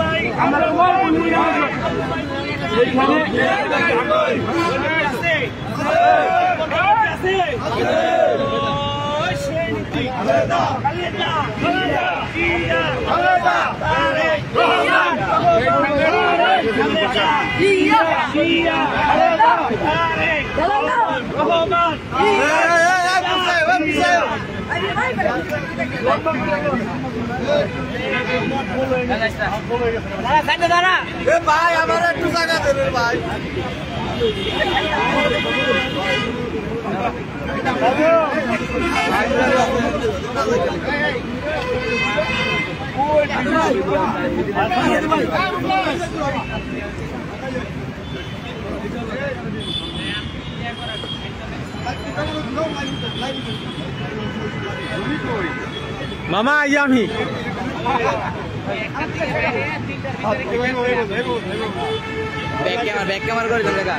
ভাই আমরা তোমায় বলি নাই এইখানে ভাই আমার একটু জায়গা দেবেন ভাই মামা ইয়ামি ব্যাক ক্যামেরা করে দেন দেখা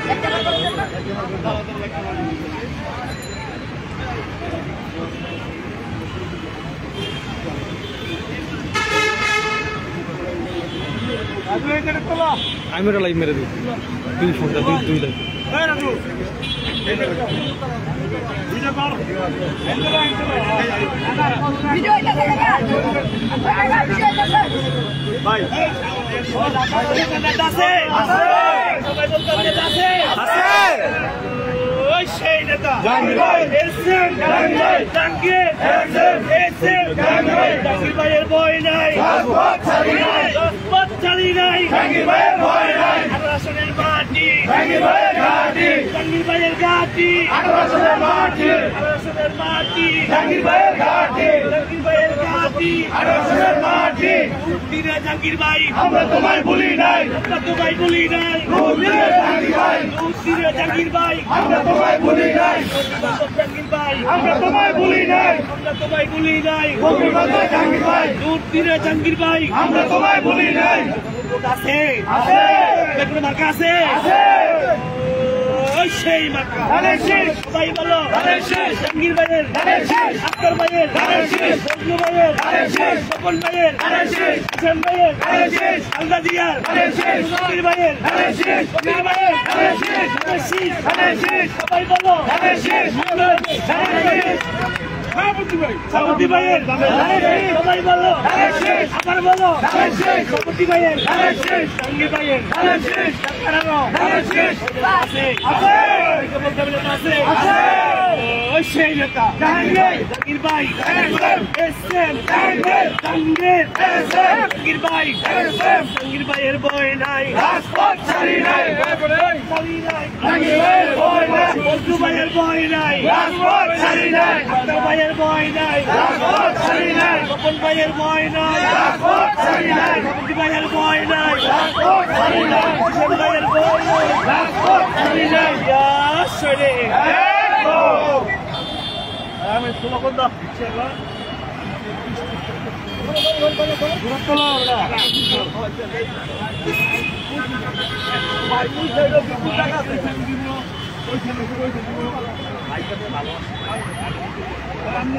আমি ওটা লাইভ মেরে দিই দুই ফোনটা দুইটা ভাইয়ের বই নাই চালি নাই আসনের মাটি জাহাঙ্গীর ভাইয়ের ঘাটি আসনের মাটি জাহাঙ্গীর ভাইয়ের ঘাটি জাহাঙ্গীর ভাই আমরা তোমায় ভুলি নাই জাহাঙ্গীর ভাই আমরা তোমায় ভুলি নাই জাহাঙ্গীর ভাই আমরা তোমায় ভুলি নাই জাহাঙ্গীর ভাই দূর তীরে জাহাঙ্গীর ভাই আমরা তোমায় ভুলি নাই আছে মার্কা আছে সেই মার্কা সবাই বলো জাহাঙ্গীর ভাইয়ের আক্তার ভাইয়ের ফজলু ভাইয়ের স্বপন ভাইয়ের হাসান ভাইয়ের আলদা দিয়ার জাহাঙ্গীর ভাইয়ের সবাই বলো সাবতি ভাইয়ের সবাই বলো আবার বলো সাবতি ভাইয়ের জাহাঙ্গীর ভাইয়ের সেই নেতা জাহাঙ্গীর ভাই জাহাঙ্গীর ভাইয়ের বই নাই বন্ধু ভাইয়ের বই নাই ভাইয়ের বই নাই স্বপন ভাইয়ের বই নাই ভাইয়ের বই নাই ভাইয়ের বই নাই আমি তোমাকে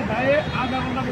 ভাই আধা ঘন্টা